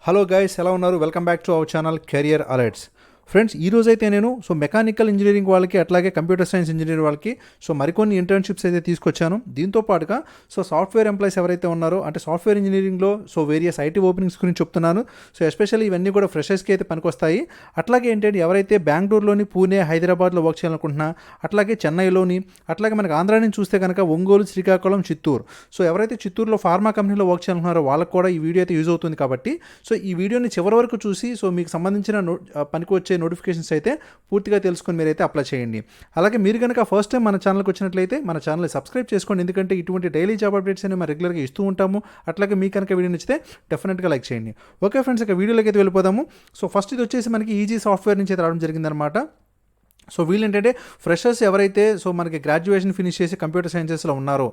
Hello guys, ఎలా ఉన్నారు? Welcome back to our channel career alerts. Friends, ఈ రోజైతే నేను మెకానికల్ ఇంజనీరింగ్ వాళ్ళకి అట్లాగే కంప్యూటర్ సైన్స్ ఇంజనీరింగ్ వాళ్ళకి మరికొన్ని ఇంటర్న్షిప్స్ అయితే తీసుకొచ్చాను. దీంతో పాటుగా సాఫ్ట్వేర్ ఎంప్లాయీస్ ఎవరైతే ఉన్నారో అంటే సాఫ్ట్వేర్ ఇంజనీరింగ్లో వేరియస్ ఐటీ ఓపెనింగ్స్ గురించి చెప్తున్నాను. ఎస్పెషల్లీ ఇవన్నీ కూడా ఫ్రెషర్స్కి అయితే పనికొస్తాయి. అట్లాగే ఏంటంటే ఎవరైతే బెంగళూరులోని, పూణే, హైదరాబాద్లో వర్క్ చేయాలనుకుంటున్నా, అట్లాగే చెన్నైలోని, అట్లాగే మనకి ఆంధ్రా నుంచి చూస్తే కనుక ఒంగోలు, శ్రీకాకుళం, చిత్తూరు. ఎవరైతే చిత్తూరులో ఫార్మా కంపెనీలో వర్క్ చేయాలనుకున్నారో వాళ్ళకు కూడా ఈ వీడియో అయితే యూజ్ అవుతుంది. కాబట్టి ఈ వీడియోని చివరి వరకు చూసి మీకు సంబంధించిన పనికి వచ్చే నోటిఫికేషన్స్ అయితే పూర్తిగా తెలుసుకొని మీరైతే అప్లై చేయండి. అలాగే మీరు కనుక ఫస్ట్ టైం మన ఛానల్కి వచ్చినట్లయితే మన ఛానల్ని సబ్స్క్రైబ్ చేసుకోండి. ఎందుకంటే ఇటువంటి డైలీ జాబ్ అప్డేట్స్ అనేవి మనం రెగ్యులర్గా ఇస్తూ ఉంటాము. అట్లాగే మీకు కనుక వీడియో నచ్చితే డెఫినెట్గా లైక్ చేయండి. ఓకే ఫ్రెండ్స్, ఇక వీడియోలోకి అయితే వెళ్ళిపోదాము. ఫస్ట్ ఇది వచ్చేసి మనకి ఈజీ సాఫ్ట్వేర్ నుంచి అయితే రావడం జరిగిందనమాట. వీళ్ళు ఏంటంటే ఫ్రెషర్స్ ఎవరైతే మనకి గ్రాడ్యుయేషన్ ఫినిష్ చేసి కంప్యూటర్ సైన్సెస్లో ఉన్నారో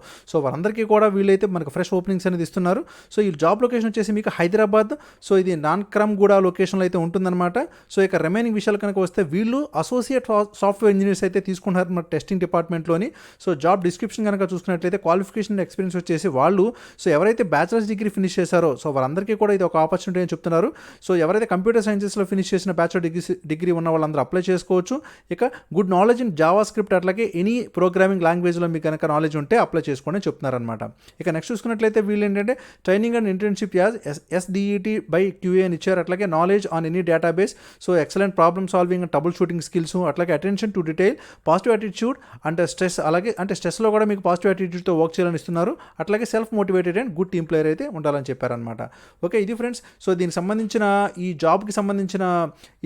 వారందరికీ కూడా వీళ్ళైతే మనకి ఫ్రెష్ ఓపెనింగ్స్ అనేది ఇస్తున్నారు. ఈ జాబ్ లొకేషన్ వచ్చేసి మీకు హైదరాబాద్, ఇది నాన్క్రమ్గూడ లొకేషన్లో అయితే ఉంటుందన్నమాట. ఇక రిమైనింగ్ విషయాలు కనుక వస్తే వీళ్ళు అసోసియేట్ సాఫ్ట్వేర్ ఇంజనీర్స్ అయితే తీసుకుంటున్నారు మన టెస్టింగ్ డిపార్ట్మెంట్లోని. జాబ్ డిస్క్రిప్షన్ కనుక చూసుకున్నట్లయితే క్వాలిఫికేషన్ ఎక్స్పీరియన్స్ వచ్చేసి వాళ్ళు ఎవరైతే బ్యాచిలర్స్ డిగ్రీ ఫినిష్ చేశారో వారందరికీ కూడా ఇది ఒక ఆపర్చునిటీ అని చెప్తున్నారు. ఎవరైతే కంప్యూటర్ సైన్సెస్లో ఫినిష్ చేసిన బ్యాచిలర్ డిగ్రీ ఉన్న వాళ్ళందరూ అప్లై చేసుకోవచ్చు. ఇక good knowledge in Java script అట్లాగే ఎనీ ప్రోగ్రామింగ్ లాంగ్వేజ్లో మీకు కనుక నాలెడ్జ్ ఉంటే అప్లై చేసుకోండి చెప్తున్నారనమాట. ఇక నెక్స్ట్ చూసుకున్నట్లయితే వీళ్ళు ఏంటంటే training and internship as SDET by QA అని ఇచ్చారు. అట్లాగే knowledge on any database, excellent problem solving and troubleshooting skills, అట్లాగే attention to detail, positive attitude and stress, అలాగే స్ట్రెస్లో కూడా మీకు పాజిటివ్ యాటిట్యూడ్తో వర్క్ చేయాలని ఇస్తున్నారు. అట్లాగే self motivated and good team player అయితే ఉండాలని చెప్పారనమాట. ఓకే, ఇది ఫ్రెండ్స్. దీనికి సంబంధించిన ఈ జాబ్కి సంబంధించిన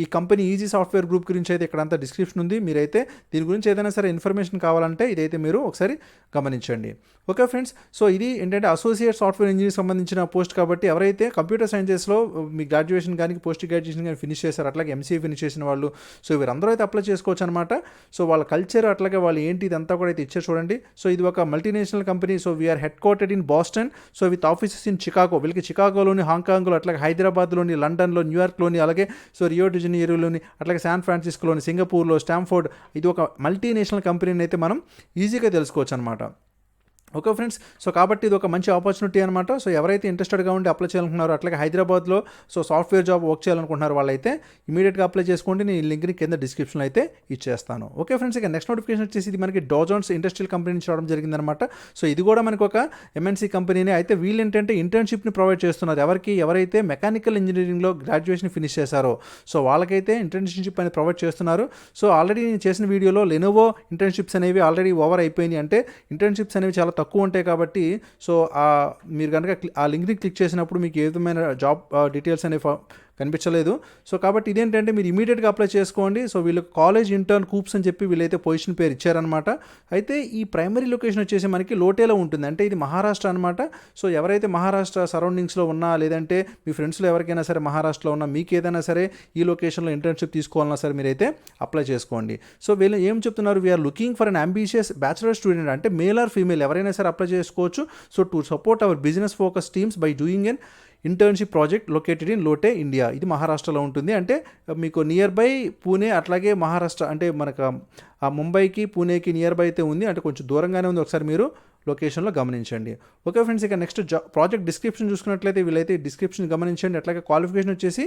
ఈ కంపెనీ ఈజీ సాఫ్ట్వేర్ గ్రూప్ గురించి అయితే ఇక్కడంతా డిస్క్రిప్షన్ ఉంది. మీరైతే దీని గురించి ఏదైనా సరే ఇన్ఫర్మేషన్ కావాలంటే ఇదైతే మీరు ఒకసారి గమనించండి. ఓకే ఫ్రెండ్స్, ఇది ఏంటంటే అసోసియేట్ సాఫ్ట్వేర్ ఇంజనీర్ సంబంధించిన పోస్ట్ కాబట్టి ఎవరైతే కంప్యూటర్ సైన్సెస్లో మీ గ్రాడ్యుయేషన్ కానీ పోస్ట్ గ్రాడ్యుయేషన్ కానీ ఫినిష్ చేశారు, అట్లాగే MCA ఫినిష్ చేసిన వాళ్ళు వీరందరూ అయితే అప్లై చేసుకోవచ్చు అనమాట. వాళ్ళ కల్చర్ అట్లాగే వాళ్ళు ఏంటి ఇదంతా కూడా అయితే ఇచ్చారు చూడండి. ఇది ఒక multinational company. We're headquartered in Boston, with offices in Chicago. వీళ్ళకి చికాగోలోని, హాంకాంగ్లో, అట్లాగే హైదరాబాద్లోని, లండన్లో, న్యూయార్క్లోని, అలాగే రియో డి జనీరోలోని, అట్లాగే శాన్ ఫ్రాన్సిస్కోలోని, సింగపూర్లో, స్టాంఫోర్డ్. ఇది ఒక మల్టీనేషనల్ కంపెనీని అయితే మనం ఈజీగా తెలుసుకోవచ్చు అనమాట. ఓకే ఫ్రెండ్స్, కాబట్టి ఇది ఒక మంచి ఆపర్చునిటీ అనమాట. ఎవరైతే ఇంట్రెస్టెడ్గా ఉండి అప్లై చేయాలనుకున్నారో, అట్లాగే హైదరాబాద్లో సాఫ్ట్వేర్ జాబ్ వర్క్ చేయాలనుకుంటున్నారు వాళ్ళైతే ఇమీడియట్గా అప్లై చేసుకోండి. నేను ఈ లింక్ని కింద డిస్క్రిప్షన్లో అయితే ఇచ్చేస్తాను. ఓకే ఫ్రెండ్స్, ఇక నెక్స్ట్ నోటిఫికేషన్ వచ్చేసి ఇది మనకి డౌ జోన్స్ ఇండస్ట్రియల్ కంపెనీ నుంచి రావడం జరిగిందనమాట. ఇది కూడా మనకు ఒక MNC కంపెనీనే. అయితే వీళ్ళు ఏంటంటే ఇంటర్న్షిప్ని ప్రొవైడ్ చేస్తున్నారు. ఎవరైతే మెకానికల్ ఇంజనీరింగ్లో గ్రాడ్యుయేషన్ ఫినిష్ చేశారో వాళ్ళకైతే ఇంటర్న్షిప్ అనేది ప్రొవైడ్ చేస్తున్నారు. ఆల్రెడీ నేను చేసిన వీడియోలో లెనోవో ఇంటర్న్షిప్స్ అనేవి ఆల్రెడీ ఓవర్ అయిపోయినాయి. అంటే ఇంటర్న్షిప్స్ అనేవి చాలా తక్కువ ఉంటాయి కాబట్టి మీరు కనుక ఆ లింక్ని క్లిక్ చేసినప్పుడు మీకు ఏ విధమైన జాబ్ డీటెయిల్స్ అనేవి కనిపించలేదు. కాబట్టి ఇదేంటంటే మీరు ఇమీడియట్గా అప్లై చేసుకోండి. వీళ్ళు కాలేజ్ ఇంటర్న్ కూప్స్ అని చెప్పి వీళ్ళైతే పొజిషన్ పేరు ఇచ్చారనమాట. అయితే ఈ ప్రైమరీ లొకేషన్ వచ్చేసి మనకి లోటేలో ఉంటుంది. అంటే ఇది మహారాష్ట్ర అనమాట. ఎవరైతే మహారాష్ట్ర సరౌండింగ్స్లో ఉన్నా, లేదంటే మీ ఫ్రెండ్స్లో ఎవరికైనా సరే మహారాష్ట్రలో ఉన్నా, మీకు ఏదైనా సరే ఈ లొకేషన్లో ఇంటర్న్షిప్ తీసుకోవాలన్నా సరే మీరైతే అప్లై చేసుకోండి. వీళ్ళు ఏం చెప్తున్నారు, we're looking for an ambitious bachelor student. అంటే మేల్ ఆర్ ఫీమేల్ ఎవరైనా సరే అప్లై చేసుకోవచ్చు. To support our business focus teams by doing an internship project located in Lote, India. ఇది మహారాష్ట్రలో ఉంటుంది. అంటే మీకు నియర్ బై పూణే, అట్లాగే మహారాష్ట్ర అంటే మనకు ఆ ముంబైకి, పూణేకి నియర్ బై అయితే ఉంది. అంటే కొంచెం దూరంగానే ఉంది. ఒకసారి మీరు లొకేషన్లో గమనించండి. ఓకే ఫ్రెండ్స్, ఇక నెక్స్ట్ ప్రాజెక్ట్ డిస్క్రిప్షన్ చూసుకున్నట్లయితే వీళ్ళైతే డిస్క్రిప్షన్ గమనించండి. అట్లాగే క్వాలిఫికేషన్ వచ్చేసి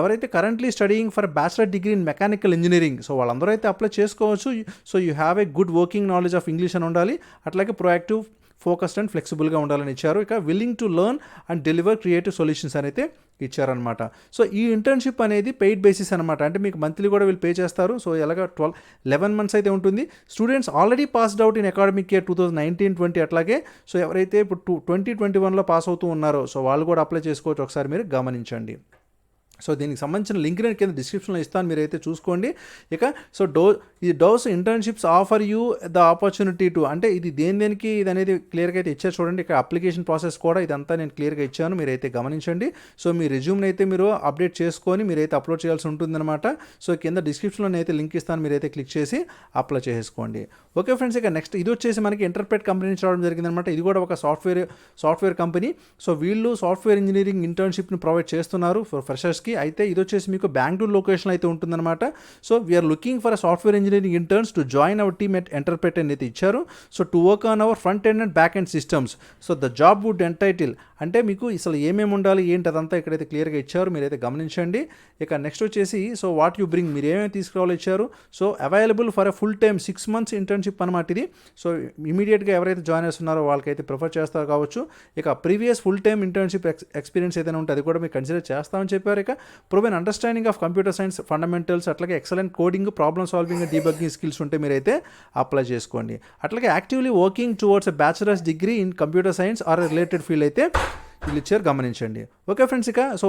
ఎవరైతే currently studying for bachelor degree in mechanical engineering వాళ్ళందరూ అయితే అప్లై చేసుకోవచ్చు. You have a good working knowledge of English అని ఉండాలి. అట్లాగే ప్రొయాక్టివ్, ఫోకస్డ్ అండ్ ఫ్లెక్సిబుల్గా ఉండాలని ఇచ్చారు. ఇక willing to learn and deliver creative solutions అని అయితే ఇచ్చారనమాట. ఈ ఇంటర్న్షిప్ అనేది పెయిడ్ బేసిస్ అనమాట. అంటే మీకు మంత్లీ కూడా వీళ్ళు పే చేస్తారు. ఎలాగ 11 months అయితే ఉంటుంది. Students already passed out in academic year 2019-20. అట్లాగే ఎవరైతే ఇప్పుడు 2021లో పాస్ అవుతూ ఉన్నారో వాళ్ళు కూడా అప్లై చేసుకోవచ్చు. ఒకసారి మీరు గమనించండి. దీనికి సంబంధించిన లింక్ నేను కింద డిస్క్రిప్షన్లో ఇస్తాను, మీరైతే చూసుకోండి. ఇక ఈ dose internships offer you the opportunity to, అంటే ఇది దేనికి ఇది అనేది క్లియర్గా అయితే ఇచ్చారు చూడండి. ఇక్కడ అప్లికేషన్ ప్రాసెస్ కూడా ఇదంతా నేను క్లియర్గా ఇచ్చాను, మీరైతే గమనించండి. మీ రెజ్యూమ్ని అయితే మీరు అప్డేట్ చేసుకొని మీరైతే అప్లోడ్ చేయాల్సి ఉంటుందన్నమాట. కింద డిస్క్రిప్షన్లో అయితే లింక్ ఇస్తాను, మీరైతే క్లిక్ చేసి అప్లై చేసుకోండి. ఓకే ఫ్రెండ్స్, ఇక నెక్స్ట్ ఇది వచ్చేసి మనకి ఇంటర్ప్రెట్ కంపెనీ నుంచి రావడం జరిగిందనమాట. ఇది కూడా ఒక సాఫ్ట్వేర్ కంపెనీ. వీళ్ళు సాఫ్ట్వేర్ ఇంజనీరింగ్ ఇంటర్న్షిప్ని ప్రొవైడ్ చేస్తున్నారు ఫర్ ఫ్రెషర్స్. ఫ్రెషర్స్కి. అయితే ఇది వచ్చేసి మీకు బెంగళూరు లొకేషన్ అయితే ఉంటుందన్నమాట. So we're looking for software engineering interns to join our team at Enterpret అని అయితే ఇచ్చారు. So to work on our front end and back end systems. So the job would entitle, అంటే మీకు అసలు ఏమేమి ఉండాలి ఏంటి అదంతా ఇక్కడైతే క్లియర్గా ఇచ్చారు, మీరైతే గమనించండి. ఇక నెక్స్ట్ వచ్చేసి సో వాట్ యూ బ్రింగ్, మీరు ఏమేమి తీసుకురావాలో ఇచ్చారు. So available for a full time 6 months internship అనమాట ఇది. సో ఇమీడియట్గా ఎవరైతే జాయినర్స్ ఉన్నారో వాళ్ళకైతే ప్రిఫర్ చేస్తారు కావచ్చు. ఇక previous full time internship experience ఏదైనా ఉంటే అది కూడా మీరు కన్సిడర్ చేస్తామని చెప్పారు. ఇక proven understanding of computer science fundamentals, అట్లాగే excellent coding, problem solving, debugging skills ఉంటే మీరైతే అప్లై చేసుకోండి. అట్లాగే actively working towards a bachelor's degree in computer science or related field అయితే వీళ్ళు ఇచ్చారు, గమనించండి. ఓకే ఫ్రెండ్స్, ఇక so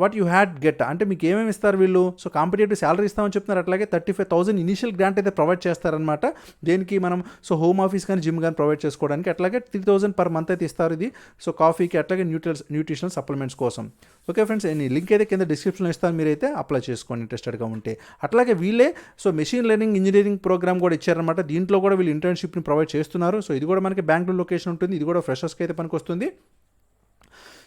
what you had get, అంటే మీకు ఏమేమి ఇస్తారు వీళ్ళు. సో కాంపిటేటివ్ శాలరీ ఇస్తామని చెప్తున్నారు. అట్లాగే 35,000 ఇనిషియల్ గ్రాంట్ అయితే ప్రొవైడ్ చేస్తారనమాట. దేనికి మనం సో హోమ్ ఆఫీస్ కానీ జిమ్ కానీ ప్రొవైడ్ చేసుకోవడానికి. అట్లాగే 3,000 per month అయితే ఇస్తారు ఇది. సో కాఫీకి అట్లాగే న్యూట్రిషనల్ సప్లిమెంట్స్ కోసం. ఓకే ఫ్రెండ్స్, నేను లింక్ అయితే కింద డిస్క్రిప్షన్లో ఇస్తాను, మీరైతే అప్లై చేసుకోండి ఇంట్రెస్టెడ్గా ఉంటే. అట్లాగే వీళ్ళే so machine learning engineering program కూడా ఇచ్చారనమాట. దీంట్లో కూడా వీళ్ళు ఇంటర్న్షిప్ని ప్రొవైడ్ చేస్తున్నారు. సో ఇది కూడా మనకి బెంగళూరు లొకేషన్ ఉంటుంది. ఇది కూడా ఫ్రెషర్స్కి అయితే పనికి వస్తుంది.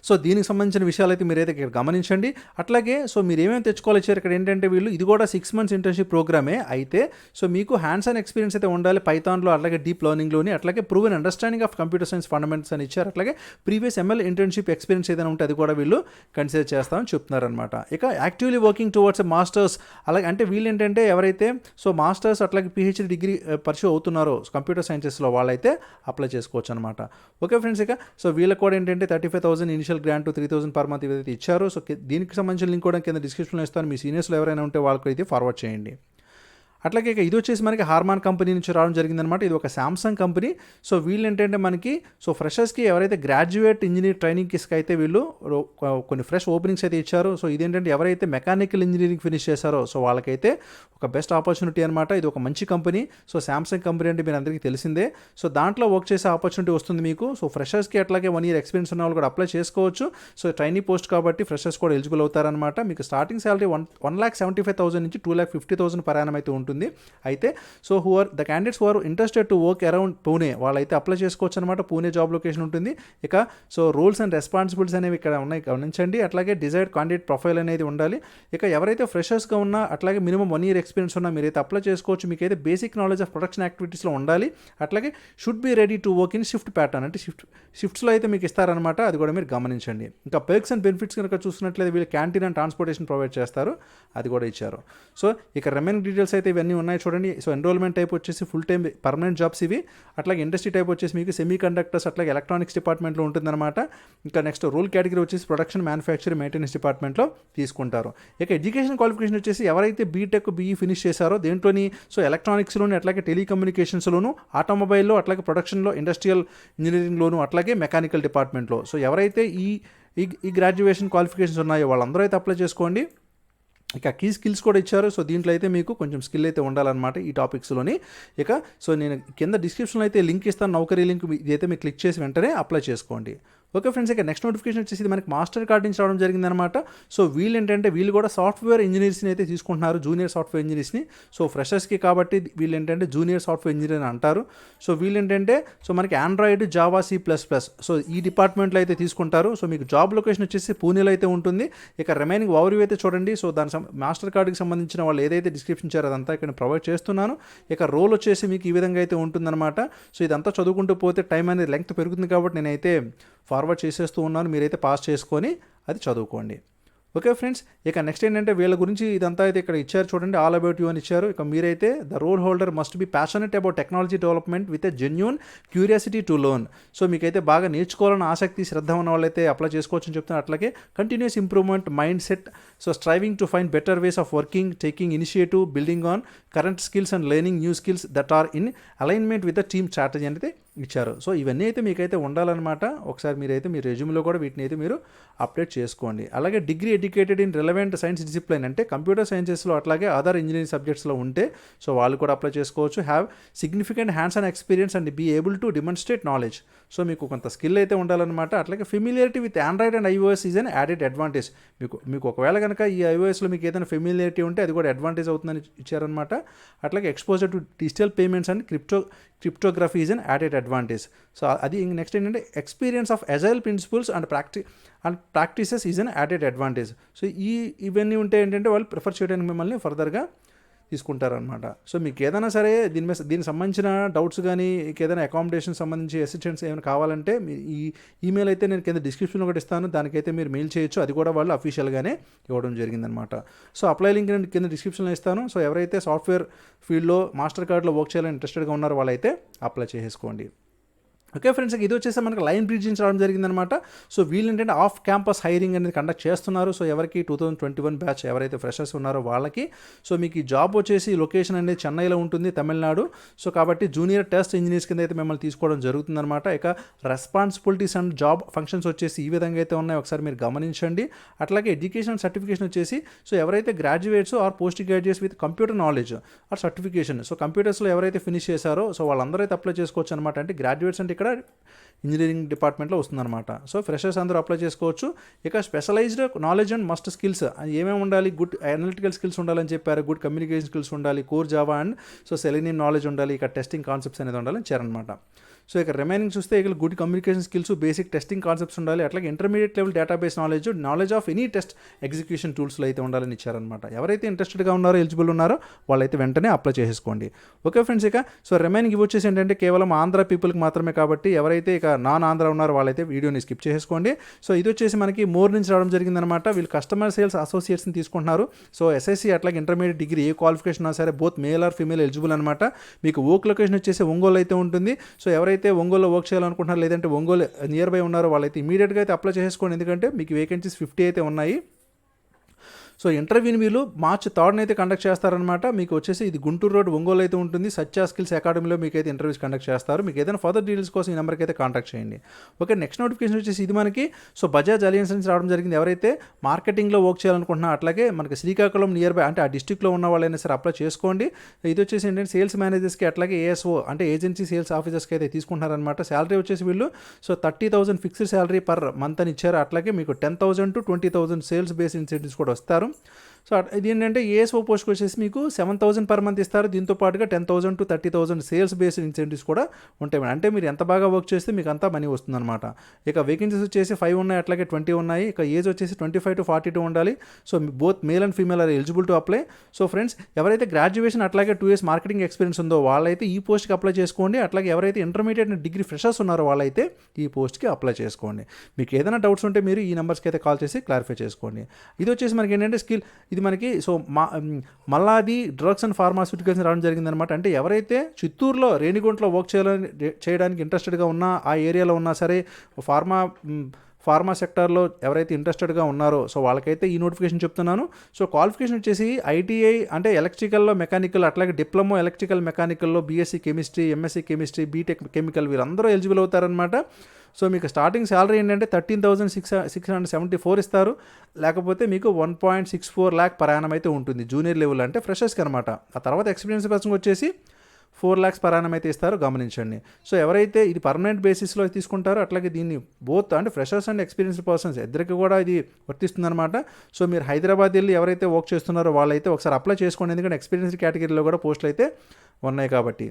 సో దీనికి సంబంధించిన విషయాలు అయితే మీరైతే ఇక్కడ గమనించండి. అట్లాగే సో మీరు ఏమేమి తెచ్చుకోవాలి ఇచ్చారు ఇక్కడ ఏంటంటే వీళ్ళు, ఇది కూడా 6 months ఇంటర్న్షిప్ ప్రోగ్రామే. అయితే సో మీకు హ్యాండ్స్ ఆన్ ఎక్స్పీరియన్స్ అయితే ఉండాలి పైథాన్లో, అట్లాగే డీప్ లెర్నింగ్లోని, అట్లాగే proven understanding of computer science fundamentals అని ఇచ్చారు. అట్లాగే ప్రీవియస్ ML ఇంటర్న్షిప్ ఎక్స్పీరియన్స్ ఏదైనా ఉంటే అది కూడా వీళ్ళు కన్సిడర్ చేస్తామని చెప్తున్నారనమాట. ఇక యాక్టివ్లీ వర్కింగ్ టువర్డ్స్ మాస్టర్స్, అలాగే అంటే వీళ్ళు ఏంటంటే ఎవరైతే సో మాస్టర్స్ అట్లాగే PhD డిగ్రీ పర్సూ అవుతున్నారో కంప్యూటర్ సైన్సెస్లో వాళ్ళైతే అప్లై చేసుకోవచ్చు అనమాట. ఓకే ఫ్రెండ్స్, ఇక సో వీళ్ళకి కూడా ఏంటంటే 35,000 ఇనిషియల్ గ్రాంట్ 3,000 per month ఏదైతే ఇచ్చారో. సో దీనికి సంబంధించిన లింక్ కూడా కింద డిస్క్రిప్షన్లో ఇస్తాను. మీ సీనియర్స్లో ఎవరైనా ఉంటే వాళ్ళకి అయితే ఫార్వర్డ్ చేయండి. అట్లాగే ఇక ఇది వచ్చేసి మనకి హార్మాన్ కంపెనీ నుంచి రావడం జరిగిందనమాట. ఇది ఒక శాంసంగ్ కంపెనీ. సో వీళ్ళు ఏంటంటే మనకి సో ఫ్రెషర్స్కి ఎవరైతే గ్రాడ్యుయేట్ ఇంజనీర్ ట్రైనింగ్కి అయితే వీళ్ళు కొన్ని ఫ్రెష్ ఓపెనింగ్స్ అయితే ఇచ్చారు. సో ఇదేంటంటే ఎవరైతే మెకానికల్ ఇంజనీరింగ్ ఫినిష్ చేశారో సో వాళ్ళకైతే ఒక బెస్ట్ ఆపర్చునిటీ అనమాట. ఇది ఒక మంచి కంపెనీ. సో శాంసంగ్ కంపెనీ అంటే మీరు అందరికీ తెలిసిందే. సో దాంట్లో వర్క్ చేసే ఆపర్చునిటీ వస్తుంది మీకు. సో ఫ్రెషర్స్కి అట్లాగే 1 year ఎక్స్పీరియన్స్ ఉన్న వాళ్ళు కూడా అప్లై చేసుకోవచ్చు. సో ట్రైనింగ్ పోస్ట్ కాబట్టి ఫ్రెషర్స్ కూడా ఎలిజిబుల్ అవుతారనమాట. మీకు స్టార్టింగ్ శాలరీ 1,75,000 నుంచి 2,50,000 per annum అయితే ఉంటుంది. అయితే so the candidates who are interested to work around Pune వాళ్ళైతే అప్లై చేసుకోవచ్చు అనమాట. పూణే జాబ్ లొకేషన్ ఉంటుంది. ఇక సో రోల్స్ అండ్ రెస్పాన్సిబిలిటీస్ అనేవి ఇక్కడ ఉన్నాయి, గమనించండి. అట్లాగే డిజైర్డ్ క్యాండిడేట్ ప్రొఫైల్ అనేది ఉండాలి. ఇక ఎవరైతే ఫ్రెషర్స్గా ఉన్నా అట్లాగే మినిమం 1 year ఎక్స్పీరియన్స్ ఉన్నా మీరైతే అప్లై చేసుకోవచ్చు. మీకైతే బేసిక్ నాలెడ్జ్ ఆఫ్ ప్రొడక్షన్ యాక్టివిటీస్లో ఉండాలి. అట్లాగే should be ready to work in shift pattern, అంటే షిఫ్ట్స్లో అయితే మీకు ఇస్తారనమాట. అది కూడా మీరు గమనించండి. ఇంకా పర్క్స్ అండ్ బెనిఫిట్స్ కనుక చూస్తున్నట్లయితే వీళ్ళు క్యాంటీన్ అండ్ ట్రాన్స్పోర్టేషన్ ప్రొవైడ్ చేస్తారు, అది కూడా ఇచ్చారు. సో ఇక రిమైనింగ్ డీటెయిల్స్ అయితే ఇవన్నీ ఉన్నాయి చూడండి. సో ఎన్రోల్మెంట్ టైప్ వచ్చేసి ఫుల్ టైమ్ పర్మనెంట్ జాబ్స్ ఇవి. అట్లాగే ఇండస్ట్రీ టైప్ వచ్చేసి మీకు సెమీ కండక్టర్స్ అట్లాగే ఎలక్ట్రానిక్స్ డిపార్ట్మెంట్లో ఉంటుందన్నమాట. ఇంకా నెక్స్ట్ రోల్ కేటగిరీ వచ్చేసి ప్రొడక్షన్, మ్యానుఫ్యాక్చరింగ్, మెయింటెనెన్స్ డిపార్ట్మెంట్లో తీసుకుంటారు. ఇక ఎడ్యుకేషన్ క్వాలిఫికేషన్ వచ్చేసి ఎవరైతే బీటెక్, BE ఫినిష్ చేశారో దేంట్లోని సో ఎలక్ట్రానిక్స్లోను, అట్లాగే టెలికమ్యూనికేషన్స్లోను, ఆటోమొబైల్లో, అట్లాగే ప్రొడక్షన్లో, ఇండస్ట్రియల్ ఇంజనీరింగ్లోను, అట్లాగే మెకానికల్ డిపార్ట్మెంట్లో. సో ఎవరైతే ఈ గ్రాడ్యుయేషన్ క్వాలిఫికేషన్స్ ఉన్నాయో వాళ్ళందరూ అయితే అప్లై చేసుకోండి. ఇక కీ స్కిల్స్ కూడా ఇచ్చారు. సో దీంట్లో అయితే మీకు కొంచెం స్కిల్ అయితే ఉండాలన్నమాట ఈ టాపిక్స్లోని. ఇక సో నేను కింద డిస్క్రిప్షన్లో అయితే లింక్ ఇస్తాను, నౌకరీ లింక్. ఇదైతే మీరు క్లిక్ చేసి వెంటనే అప్లై చేసుకోండి. ఓకే ఫ్రెండ్స్, ఇక నెక్స్ట్ నోటిఫికేషన్ వచ్చేసి మనకి మాస్టర్ కార్డ్ నుంచి రావడం జరిగిందనమాట. సో వీళ్ళు ఏంటంటే వీళ్ళు కూడా సాఫ్ట్వేర్ ఇంజనీర్స్ని అయితే తీసుకుంటున్నారు, జూనియర్ సాఫ్ట్వేర్ ఇంజనీర్స్ని. సో ఫ్రెషర్స్కి కాబట్టి వీళ్ళు ఏంటంటే జూనియర్ సాఫ్ట్వేర్ ఇంజనీర్ అని అంటారు. సో వీళ్ళు ఏంటంటే సో మనకి ఆండ్రాయిడ్, జావా, C++, సో ఈ డిపార్ట్మెంట్లో అయితే తీసుకుంటారు. సో మీకు జాబ్ లొకేషన్ వచ్చేసి పూణేలో అయితే ఉంటుంది. ఇక రిమైనింగ్ ఓవర్వ్యూ అయితే చూడండి. సో దాని మాస్టర్ కార్డుకి సంబంధించిన వాళ్ళు ఏదైతే డిస్క్రిప్షన్ ఇచ్చారో అదంతా ఇక్కడ ప్రొవైడ్ చేస్తున్నాను. ఇక రోల్ వచ్చేసి మీకు ఈ విధంగా అయితే ఉంటుందన్నమాట. సో ఇదంతా చదువుకుంటూ పోతే టైం అనేది లెంగ్త్ పెరుగుతుంది కాబట్టి నేనైతే ఫార్వర్డ్ చేసేస్తూ ఉన్నాను, మీరైతే పాస్ చేసుకొని అది చదువుకోండి. ఓకే ఫ్రెండ్స్, ఇక నెక్స్ట్ ఏంటంటే వీళ్ళ గురించి ఇదంతా అయితే ఇక్కడ ఇచ్చారు చూడండి. ఆల్ అబౌట్ యూ అని ఇచ్చారు. ఇక మీరైతే the role holder must be passionate about technology development with a genuine curiosity to learn. So మీకైతే బాగా నేర్చుకోవాలని ఆసక్తి, శ్రద్ధ ఉన్న వాళ్ళైతే అప్లై చేసుకోవచ్చు అని చెప్తున్నారు. అట్లాగే continuous improvement mindset, so striving to find better ways of working, taking initiative, building on current skills and learning new skills that are in alignment with the team strategy అనేది ఇచ్చారు. So ఇవన్నీ అయితే మీకైతే ఉండాలన్నమాట. ఒకసారి మీరైతే మీ రెజ్యూమ్లో కూడా వీటిని అయితే మీరు అప్డేట్ చేసుకోండి. అలాగే degree educated in relevant science discipline, అంటే కంప్యూటర్ సైన్సెస్లో అట్లాగే అదర్ ఇంజనీరింగ్ సబ్జెక్ట్స్లో ఉంటే సో వాళ్ళు కూడా అప్లై చేసుకోవచ్చు. Have significant hands on experience and be able to demonstrate knowledge. So మీకు కొంత స్కిల్ అయితే ఉండాలన్నమాట. అట్లాగే familiarity with Android and iOS is an added advantage. మీకు ఒకవేళ కనుక ఈ ఐఓఎస్లో మీకు ఏదైనా ఫెమిలియారిటీ ఉంటే అది కూడా అడ్వాంటేజ్ అవుతుందని ఇచ్చారనమాట. అట్లాగే exposure to digital payments and cryptography is an added advantage. So అది నెక్స్ట్ ఏంటంటే experience of agile principles and practices is an added advantage. So ఇవన్నీ ఉంటే ఏంటంటే వాళ్ళు ప్రిఫర్ చేయడానికి మిమ్మల్ని ఫర్దర్గా తీసుకుంటారనమాట. సో మీకు ఏదైనా సరే దీనికి సంబంధించిన డౌట్స్ కానీ ఏదైనా అకామిడేషన్ సంబంధించి అసిస్టెంట్స్ ఏమైనా కావాలంటే ఈ ఈమెయిల్ అయితే నేను కింద డిస్క్రిప్షన్లో ఒకటి ఇస్తాను, దానికైతే మీరు మెయిల్ చేయొచ్చు. అది కూడా వాళ్ళు అఫీషియల్గానే ఇవ్వడం జరిగిందనమాట. సో అప్లై లింక్ నేను కింద డిస్క్రిప్షన్లో ఇస్తాను. సో ఎవరైతే సాఫ్ట్వేర్ ఫీల్డ్లో మాస్టర్ కార్డ్లో వర్క్ చేయాలని ఇంట్రెస్టెడ్గా ఉన్నారో వాళ్ళైతే అప్లై చేసుకోండి. ఓకే ఫ్రెండ్స్, ఇది వచ్చేసి మనకు లైన్ బ్రిడ్జ్ నుంచి రావడం జరిగిందనమాట. సో వీళ్ళు ఏంటంటే ఆఫ్ క్యాంపస్ హైరింగ్ అనేది కండక్ట్ చేస్తున్నారు. సో ఎవరికి 2021 బ్యాచ్ ఎవరైతే ఫ్రెషర్స్ ఉన్నారో వాళ్ళకి. సో మీకు ఈ జాబ్ వచ్చేసి లొకేషన్ అనేది చెన్నైలో ఉంటుంది, తమిళనాడు. సో కాబట్టి జూనియర్ టెస్ట్ ఇంజనీర్స్ కింద అయితే మిమ్మల్ని తీసుకోవడం జరుగుతుందన్నమాట. ఇక రెస్పాన్సిబిలిటీస్ అండ్ జాబ్ ఫంక్షన్స్ వచ్చేసి ఈ విధంగా అయితే ఉన్నాయో ఒకసారి మీరు గమనించండి. అట్లాగే ఎడ్యుకేషన్ సర్టిఫికేషన్ వచ్చేసి సో ఎవరైతే graduates or post graduates with computer knowledge or certification, so కంప్యూటర్స్లో ఎవరైతే ఫినిష్ చేశారో సో వాళ్ళందరూ అయితే అప్లై చేసుకోవచ్చు అనమాట. అంటే గ్రాడ్యుయేట్స్ అంటే ఇక్కడ ఇంజనీరింగ్ డిపార్ట్మెంట్లో వస్తుందన్నమాట. సో ఫ్రెషర్స్ అందరూ అప్లై చేసుకోవచ్చు. ఇక specialised knowledge and must skills ఏమేమి ఉండాలి, గుడ్ అనలిటికల్ స్కిల్స్ ఉండాలని చెప్పారు, గుడ్ కమ్యూనికేషన్ స్కిల్స్ ఉండాలి, core Java and so selenium knowledge ఉండాలి, ఇక టెస్టింగ్ కాన్సెప్ట్స్ అనేది ఉండాలని చెప్పారనమాట. సో ఇక రిమైనింగ్ చూస్తే ఇక good communication skills, basic testing concepts ఉండాలి, అట్లాగే intermediate level database knowledge of any test execution టూల్స్లో అయితే ఉండాలని ఇచ్చారనమాట. ఎవరైతే ఇంట్రెస్టెడ్గా ఉన్నారో, ఎలిజిబుల్ ఉన్నారో వాళ్ళైతే వెంటనే అప్లై చేసుకోండి. ఓకే ఫ్రెండ్స్, ఇక సో రిమైనింగ్ ఇవి వచ్చేసి ఏంటంటే కేవలం ఆంధ్ర పీపుల్కి మాత్రమే కాబట్టి ఎవరైతే ఇక నాన్ ఆంధ్ర ఉన్నారో వాళ్ళైతే వీడియోని స్కిప్ చేసుకోండి. సో ఇది వచ్చేసి మనకి మోర్ నుంచి రావడం జరిగిందనమాట. వీళ్ళు కస్టమర్ సేల్స్ అసోసియేట్స్ని తీసుకుంటున్నారు. సో ఎస్ఎస్సి అట్లాగే ఇంటర్మీడియట్ డిగ్రీ ఏ క్వాలిఫికేషన్ ఉన్నా సరే both male or female eligible అనమాట. మీకు వర్క్ లొకేషన్ వచ్చేసి ఒంగోలు అయితే ఉంటుంది. సో ఎవరైతే ఒంగోలులో వర్క్ చేయాలనుకుంటున్నారు లేదంటే ఒంగోలు నియర్ బై ఉన్నారో వాళ్ళైతే ఇమీడియట్గా అయితే అప్లై చేసుకోండి. ఎందుకంటే మీకు వేకెన్సీస్ 50 అయితే ఉన్నాయి. సో ఇంటర్వ్యూని వీళ్ళు March 3 అయితే కండక్ట్ చేస్తారనమాట. మీకు వచ్చేసి ఇది గుంటూరు రోడ్ ఒంగోలు అయితే ఉంటుంది. సత్య స్కిల్స్ అకాడమీలో మీకు అయితే ఇంటర్వ్యూస్ కండక్ట్ చేస్తారు. మీకు ఏదైనా ఫర్దర్ డీటెయిల్స్ కోసం ఈ నెంబర్కి అయితే కాంటాక్ట్ చేయండి. ఓకే, నెక్స్ట్ నోటిఫికేషన్ వచ్చేసి ఇది మనకి సో బజాజ్ అలయన్స్ నుంచి రావడం జరిగింది. ఎవరైతే మార్కెటింగ్లో వర్క్ చేయాలనుకుంటున్నా అట్లాగే మనకి శ్రీకాకుళం నియర్ బై అంటే ఆ డిస్టిక్లో ఉన్న వాళ్ళైనా సరే అప్లై చేసుకోండి. ఇది వచ్చేసి ఏంటంటే సేల్స్ మేనేజర్స్కి అట్లాగే ఏఎస్ఓ అంటే ఏజెన్సీ సేల్స్ ఆఫీసర్స్కి అయితే తీసుకుంటున్నారనమాట. శాలరీ వచ్చేసి వీళ్ళు so 30,000 fixed salary per month అని ఇచ్చారు. అట్లాగే మీకు 10,000 to 20,000 సేల్స్ బేస్ ఇన్సెంటివ్స్ కూడా వస్తారు. సో ఇది ఏంటంటే ఏఎస్ఓ పోస్ట్కి వచ్చేసి మీకు 7,000 పర్ మంత్ ఇస్తారు. దీంతో పాటుగా 10,000 to 30,000 సేల్స్ బేస్డ్ ఇన్సెంటివ్స్ కూడా ఉంటాయి. అంటే మీరు ఎంత బాగా వర్క్ చేస్తే మీకు అంతా మనీ వస్తుందన్నమాట. ఇక వేకెన్సీస్ వచ్చేసి 5 ఉన్నాయి, అట్లాగే 20 ఉన్నాయి. ఇక ఏజ్ వచ్చేసి 25 to 42 ఉండాలి. So both male and female are eligible to apply. So friends, ఎవరైతే గ్రాడ్యుయేషన్ అట్లాగే 2 years మార్కెటింగ్ ఎక్స్పీరియన్స్ ఉందో వాళ్ళైతే ఈ పోస్ట్కి అప్లై చేసుకోండి. అట్లాగే ఎవరైతే ఇంటర్మీడియట్ అండ్ డిగ్రీ ఫ్రెషర్స్ ఉన్నారో వాళ్ళైతే ఈ పోస్ట్కి అప్లై చేసుకోండి. మీకు ఏదైనా డౌట్స్ ఉంటే మీరు ఈ నెంబర్స్కి అయితే కాల్ చేసి క్లారిఫై చేసుకోండి. ఇది వచ్చేసి మనకి ఏంటంటే స్కిల్, ఇది మనకి so Malladi drugs and pharmaceuticals రావడం జరిగిందనమాట. అంటే ఎవరైతే చిత్తూరులో రేణిగుంటలో వర్క్ చేయడానికి ఇంట్రెస్టెడ్గా ఉన్నా, ఆ ఏరియాలో ఉన్నా సరే ఫార్మా సెక్టార్లో ఎవరైతే ఇంట్రెస్టెడ్గా ఉన్నారో సో వాళ్ళకైతే ఈ నోటిఫికేషన్ చెప్తున్నాను. సో క్వాలిఫికేషన్ వచ్చేసి ఐటీఐ అంటే ఎలక్ట్రికల్లో మెకానికల్, అట్లాగే డిప్లొమా ఎలక్ట్రికల్ మెకానికల్లో BSc chemistry, MSc chemistry, BTech chemical వీళ్ళందరూ ఎలిజిబుల్ అవుతారనమాట. సో మీకు స్టార్టింగ్ శాలరీ ఏంటంటే 13,674 ఇస్తారు. లేకపోతే మీకు 1.64 lakh per annum అయితే ఉంటుంది జూనియర్ లెవెల్ అంటే ఫ్రెషర్స్కి అనమాట. ఆ తర్వాత ఎక్స్పీరియన్స్ పర్సన్కి వచ్చేసి 4 lakhs per annum అయితే ఇస్తారు, గమనించండి. సో ఎవరైతే ఇది పర్మనెంట్ బేసిస్లో తీసుకుంటారో అట్లాగే దీన్ని బోత్ అంటే ఫ్రెషర్స్ అండ్ ఎక్స్పీరియన్స్డ్ పర్సన్స్ ఇద్దరికి కూడా ఇది వర్తిస్తుందన్నమాట. సో మీరు హైదరాబాద్ వెళ్ళి ఎవరైతే వర్క్ చేస్తున్నారో వాళ్ళైతే ఒకసారి అప్లై చేసుకోండి. ఎందుకంటే ఎక్స్పీరియన్స్డ్ కేటగిరీలో కూడా పోస్టులు అయితే ఉన్నాయి కాబట్టి.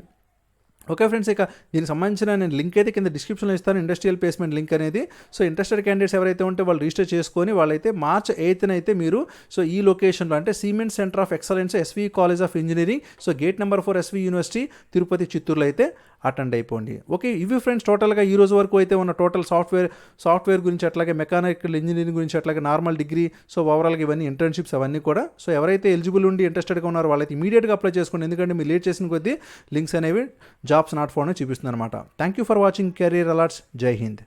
ఓకే ఫ్రెండ్స్, ఇక దీనికి సంబంధించిన నేను లింక్ అయితే కింద డిస్క్రిప్షన్లో ఇస్తాను, ఇండస్ట్రియల్ ప్లేస్మెంట్ లింక్ అనేది. సో ఇంట్రెస్టెడ్ క్యాండిడేట్స్ ఎవరైతే ఉంటే వాళ్ళు రిజిస్టర్ చేసుకొని వాళ్ళైతే March 8th అయితే మీరు సో ఈ లొకేషన్లో అంటే cement centre of excellence SV college of engineering so gate number 4 SV university Tirupati చిత్తూరులో అయితే అటెండ్ అయిపోండి. ఓకే, ఇవి ఫ్రెండ్స్ టోటల్గా ఈ రోజు వరకు అయితే ఉన్న టోటల్ సాఫ్ట్వేర్ గురించి, అట్లాగే మెకానికల్ ఇంజనీరింగ్ గురించి, అట్లాగే నార్మల్ డిగ్రీ, సో ఓవరాల్గా ఇవన్నీ ఇంటర్న్షిప్స్ అవన్నీ కూడా. సో ఎవరైతే ఎలిజిబుల్ ఉండి ఇంట్రెస్టెడ్గా ఉన్నారో వాళ్ళైతే ఇమీడియట్గా అప్లై చేసుకోండి. ఎందుకంటే మీరు లేట్ చేసిన కొద్దీ లింక్స్ అనేవి జాబ్స్ నాట్ ఫౌండ్ అని చూపిస్తుంది అనమాట. Thank you for watching career alerts. జై హింద్.